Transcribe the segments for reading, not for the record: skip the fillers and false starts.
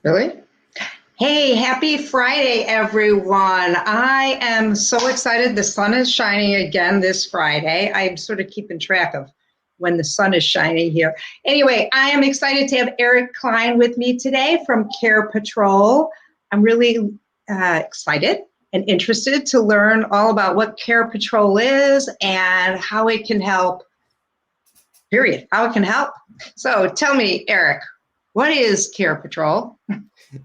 Really? Hey, happy Friday, everyone. I am so excited. The sun is shining again this Friday. I'm sort of keeping track of when the sun is shining here. Anyway, I am excited to have Eric Klein with me today from CarePatrol. I'm really excited and interested to learn all about what CarePatrol is and how it can help, period, how it can help. So tell me, Eric, what is CarePatrol?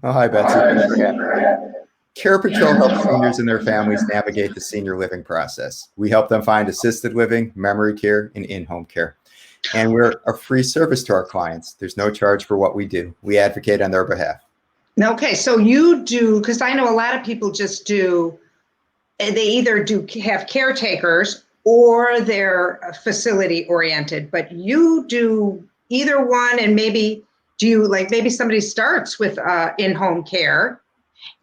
Oh, hi, Betsy. Thanks for having me. Care Patrol helps seniors and their families navigate the senior living process. We help them find assisted living, memory care, and in-home care. And we're a free service to our clients. There's no charge for what we do. We advocate on their behalf. Okay, so you do, because I know a lot of people just do, they either do have caretakers or they're facility oriented, but you do either one. And maybe do you, like, maybe somebody starts with in-home care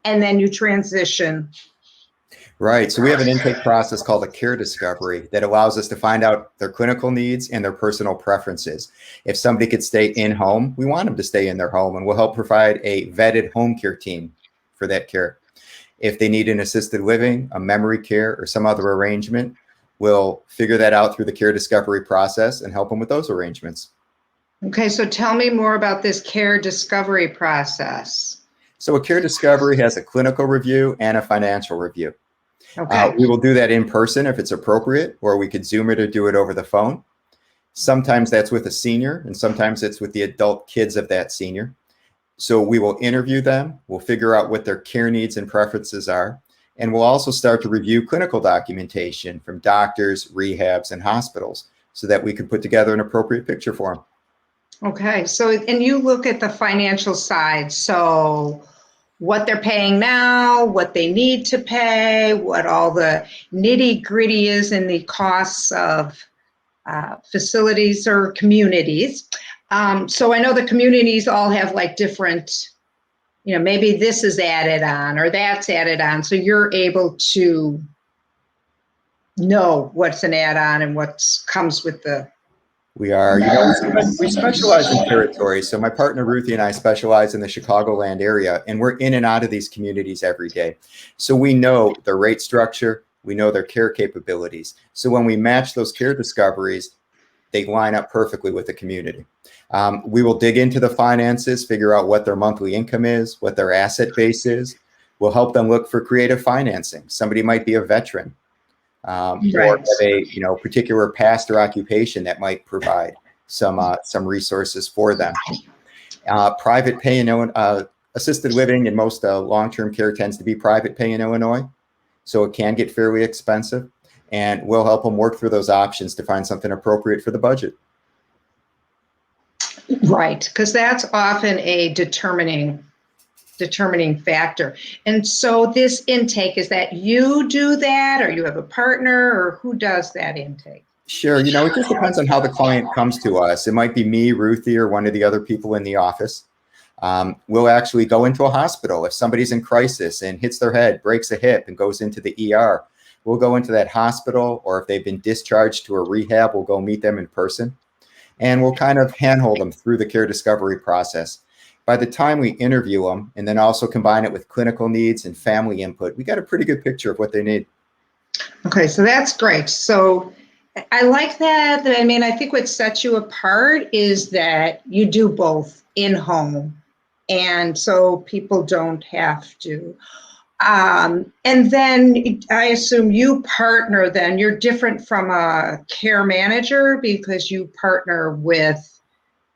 and then you transition? Right. So we have an intake process called a care discovery that allows us to find out their clinical needs and their personal preferences. If somebody could stay in home, we want them to stay in their home, and we'll help provide a vetted home care team for that care. If they need an assisted living, a memory care, or some other arrangement, we'll figure that out through the care discovery process and help them with those arrangements. Okay, so tell me more about this care discovery process. So a care discovery has a clinical review and a financial review. Okay. We will do that in person if it's appropriate, or we could Zoom it or do it over the phone. Sometimes that's with a senior, and sometimes it's with the adult kids of that senior. So we will interview them, we'll figure out what their care needs and preferences are, and we'll also start to review clinical documentation from doctors, rehabs, and hospitals so that we can put together an appropriate picture for them. Okay, so, and you look at the financial side, so what they're paying now, what they need to pay, what all the nitty gritty is in the costs of facilities or communities. So I know the communities all have like different, maybe this is added on or that's added on. So you're able to know what's an add-on and what comes with the. We are, we specialize in territory. So my partner Ruthie and I specialize in the Chicagoland area, and we're in and out of these communities every day. So we know their rate structure, we know their care capabilities. So when we match those care discoveries, they line up perfectly with the community. We will dig into the finances, figure out what their monthly income is, what their asset base is. We'll help them look for creative financing. Somebody might be a veteran. Or have a particular past or occupation that might provide some resources for them. Private pay in assisted living and most long-term care tends to be private pay in Illinois, so it can get fairly expensive, and we'll help them work through those options to find something appropriate for the budget. Right, because that's often a determining factor. And so this intake, is that you do that, or you have a partner, or who does that intake? Sure. It just depends on how the client comes to us. It might be me, Ruthie, or one of the other people in the office. We'll actually go into a hospital. If somebody's in crisis and hits their head, breaks a hip, and goes into the ER, we'll go into that hospital, or if they've been discharged to a rehab, we'll go meet them in person. And we'll kind of handhold them through the care discovery process. By the time we interview them and then also combine it with clinical needs and family input, we got a pretty good picture of what they need. Okay, so that's great. So I like that. I mean, I think what sets you apart is that you do both in home, and so people don't have to. And then I assume you partner, then you're different from a care manager because you partner with,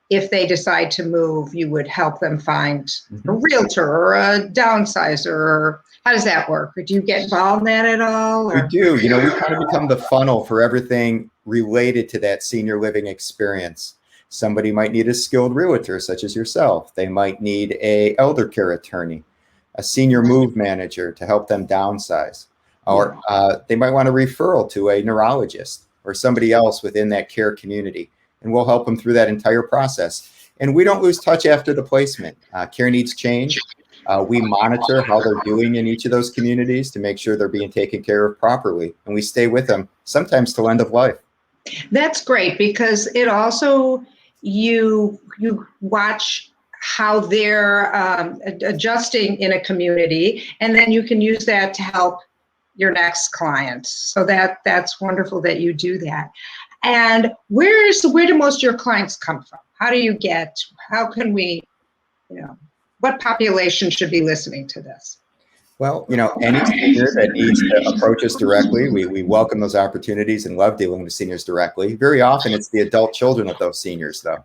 if they decide to move, you would help them find a realtor or a downsizer, or how does that work? Or do you get involved in that at all? Or? We do. We kind of become the funnel for everything related to that senior living experience. Somebody might need a skilled realtor, such as yourself. They might need a elder care attorney, a senior move manager to help them downsize. Or they might want a referral to a neurologist or somebody else within that care community. And we'll help them through that entire process. And we don't lose touch after the placement. Care needs change. We monitor how they're doing in each of those communities to make sure they're being taken care of properly. And we stay with them, sometimes till end of life. That's great, because it also, you watch how they're adjusting in a community, and then you can use that to help your next client. So that's wonderful that you do that. And where do most of your clients come from? How can we, what population should be listening to this? Well, any senior that needs to approach us directly, we welcome those opportunities and love dealing with seniors directly. Very often it's the adult children of those seniors, though.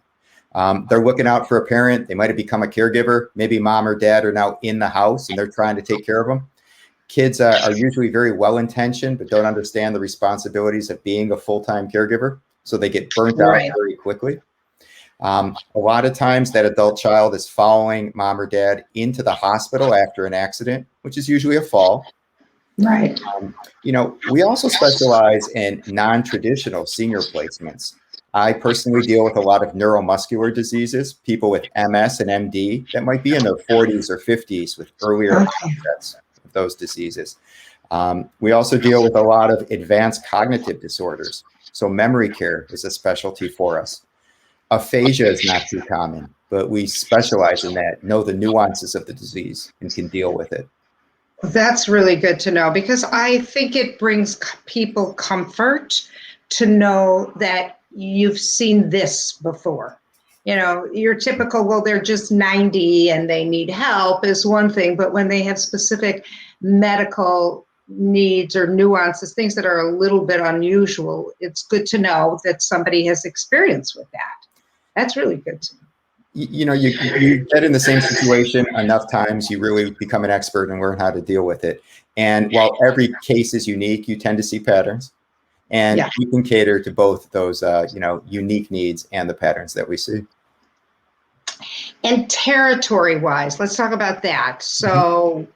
They're looking out for a parent. They might have become a caregiver. Maybe mom or dad are now in the house and they're trying to take care of them. Kids are usually very well-intentioned, but don't understand the responsibilities of being a full-time caregiver. So they get burnt out very quickly. A lot of times that adult child is following mom or dad into the hospital after an accident, which is usually a fall. Right. We also specialize in non-traditional senior placements. I personally deal with a lot of neuromuscular diseases, people with MS and MD that might be in their 40s or 50s with earlier onsets of those diseases. We also deal with a lot of advanced cognitive disorders. So memory care is a specialty for us. Aphasia is not too common, but we specialize in that, know the nuances of the disease, and can deal with it. That's really good to know, because I think it brings people comfort to know that you've seen this before. Your typical, well, they're just 90 and they need help is one thing, but when they have specific medical needs or nuances, things that are a little bit unusual, it's good to know that somebody has experience with that. That's really good to know. You get in the same situation enough times, you really become an expert and learn how to deal with it. And while every case is unique, you tend to see patterns. And we can cater to both those, unique needs and the patterns that we see. And territory-wise, let's talk about that. So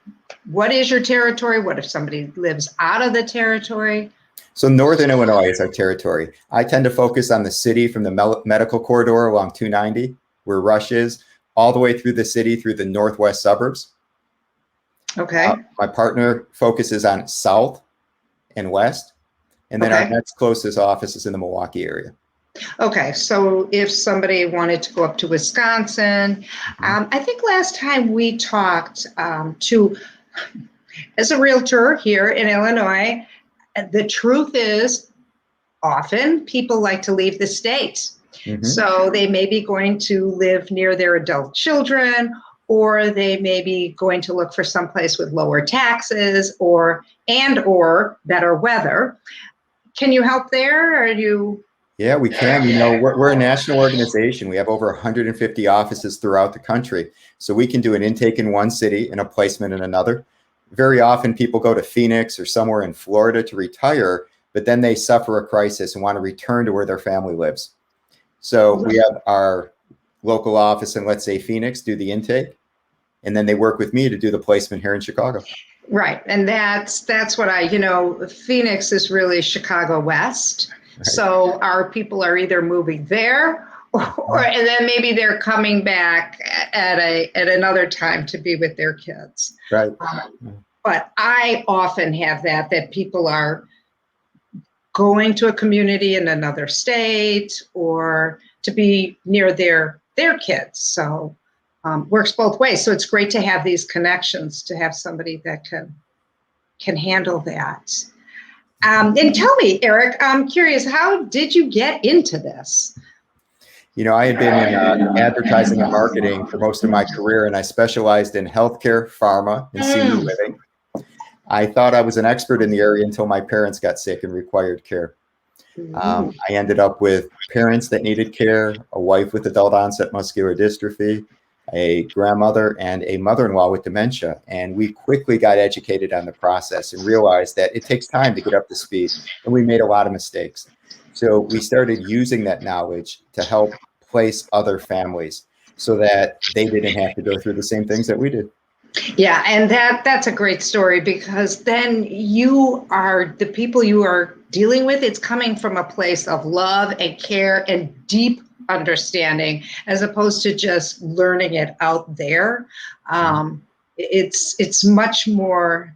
what is your territory? What if somebody lives out of the territory? So Northern Illinois is our territory. I tend to focus on the city from the medical corridor along 290, where Rush is, all the way through the city, through the northwest suburbs. Okay. My partner focuses on south and west. And then our next closest office is in the Milwaukee area. Okay. So if somebody wanted to go up to Wisconsin, I think last time we talked as a realtor here in Illinois, the truth is often people like to leave the state. So they may be going to live near their adult children, or they may be going to look for someplace with lower taxes or better weather. Can you help there? Yeah, we can. We're a national organization. We have over 150 offices throughout the country. So we can do an intake in one city and a placement in another. Very often people go to Phoenix or somewhere in Florida to retire, but then they suffer a crisis and want to return to where their family lives. So we have our local office in, let's say, Phoenix, do the intake, and then they work with me to do the placement here in Chicago. Right. And that's what Phoenix is really Chicago West. Right. So our people are either moving there and then maybe they're coming back at another time to be with their kids. Right. But I often have that people are going to a community in another state or to be near their kids. So works both ways. So it's great to have these connections, to have somebody that can handle that. And tell me, Eric, I'm curious, how did you get into this? I had been in advertising and marketing for most of my career, and I specialized in healthcare, pharma, and senior living. I thought I was an expert in the area until my parents got sick and required care. I ended up with parents that needed care, a wife with adult onset muscular dystrophy, a grandmother, and a mother-in-law with dementia. And we quickly got educated on the process and realized that it takes time to get up to speed. And we made a lot of mistakes. So we started using that knowledge to help place other families so that they didn't have to go through the same things that we did. Yeah, and that's a great story, because then the people you are dealing with, it's coming from a place of love and care and deep understanding, as opposed to just learning it out there. It's much more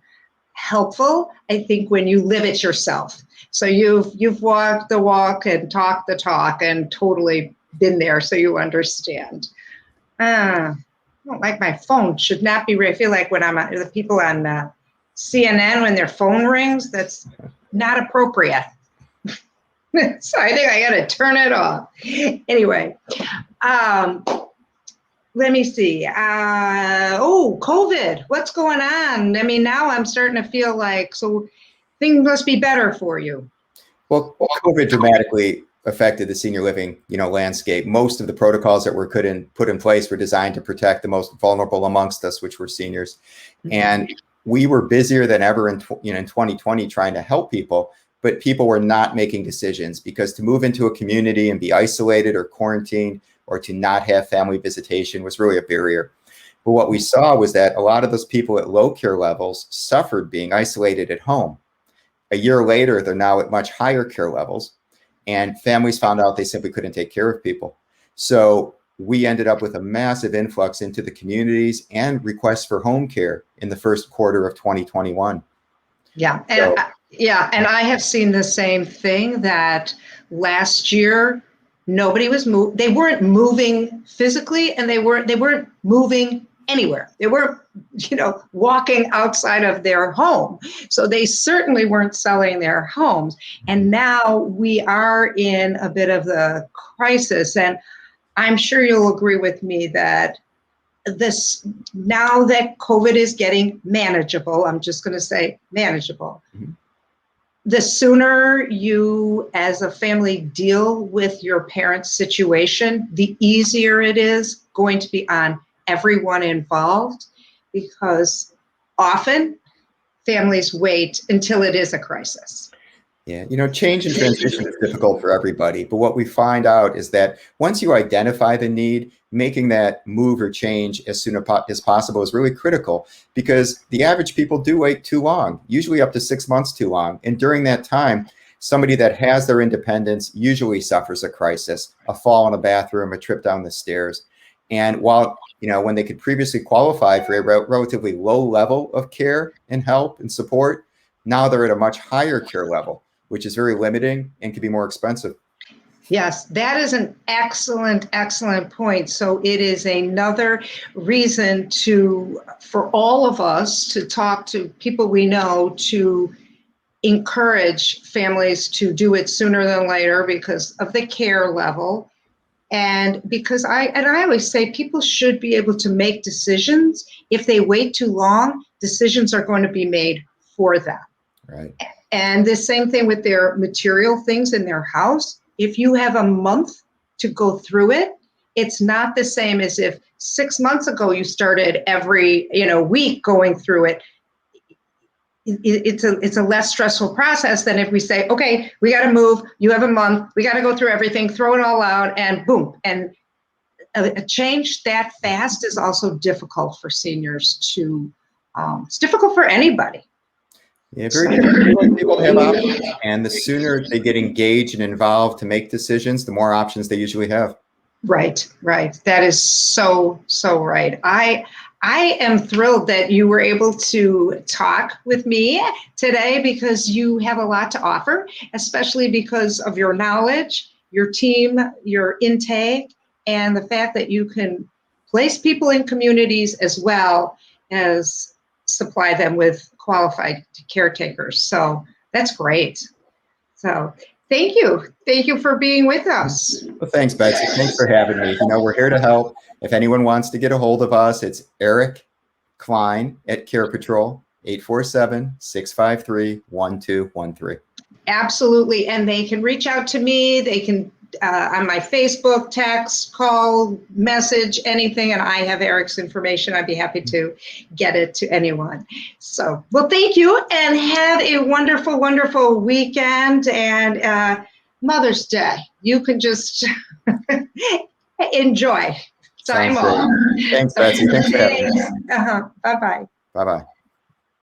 helpful, I think, when you live it yourself. So you've walked the walk and talked the talk and totally been there, so you understand. I don't like my phone should not be. I feel like when the people on CNN when their phone rings, that's not appropriate. So I think I got to turn it off. Anyway, let me see. COVID. What's going on? I mean, now I'm starting to feel like things must be better for you. Well, COVID dramatically affected the senior living, landscape. Most of the protocols that were put in place were designed to protect the most vulnerable amongst us, which were seniors. And we were busier than ever in 2020 trying to help people, but people were not making decisions because to move into a community and be isolated or quarantined or to not have family visitation was really a barrier. But what we saw was that a lot of those people at low care levels suffered being isolated at home. A year later, they're now at much higher care levels, and families found out they simply couldn't take care of people. So we ended up with a massive influx into the communities and requests for home care in the first quarter of 2021. Yeah. And I have seen the same thing that last year, nobody was they weren't moving physically and they weren't moving anywhere. They weren't, walking outside of their home. So they certainly weren't selling their homes. And now we are in a bit of the crisis. And I'm sure you'll agree with me that now that COVID is getting manageable, I'm just going to say manageable. Mm-hmm. The sooner you as a family deal with your parents' situation, the easier it is going to be on everyone involved, because often families wait until it is a crisis. Yeah, change and transition is difficult for everybody, but what we find out is that once you identify the need, making that move or change as soon as possible is really critical, because the average people do wait too long, usually up to 6 months too long. And during that time, somebody that has their independence usually suffers a crisis, a fall in a bathroom, a trip down the stairs. And while, when they could previously qualify for a relatively low level of care and help and support, now they're at a much higher care level, which is very limiting and can be more expensive. Yes, that is an excellent point. So it is another reason for all of us to talk to people we know, to encourage families to do it sooner than later because of the care level. And because I always say people should be able to make decisions. If they wait too long, decisions are going to be made for them. Right. And the same thing with their material things in their house. If you have a month to go through it, it's not the same as if 6 months ago you started every week going through it. It's a less stressful process than if we say, okay, we got to move. You have a month. We got to go through everything, throw it all out, and boom. And a change that fast is also difficult for seniors to. It's difficult for anybody. Yeah, very difficult. People have options, and the sooner they get engaged and involved to make decisions, the more options they usually have. Right. That is so right. I am thrilled that you were able to talk with me today because you have a lot to offer, especially because of your knowledge, your team, your intake, and the fact that you can place people in communities as well as supply them with qualified caretakers. So that's great. So thank you. Thank you for being with us. Well, thanks, Betsy. Thanks for having me. We're here to help. If anyone wants to get a hold of us, it's Eric Klein at CarePatrol, 847-653-1213. Absolutely. And they can reach out to me. They can on my Facebook, text, call, message, anything. And I have Eric's information. I'd be happy to get it to anyone. So, well, thank you and have a wonderful, wonderful weekend and Mother's Day. You can just enjoy time off. Thanks, Betsy. Thanks for having me. Bye-bye. Bye-bye.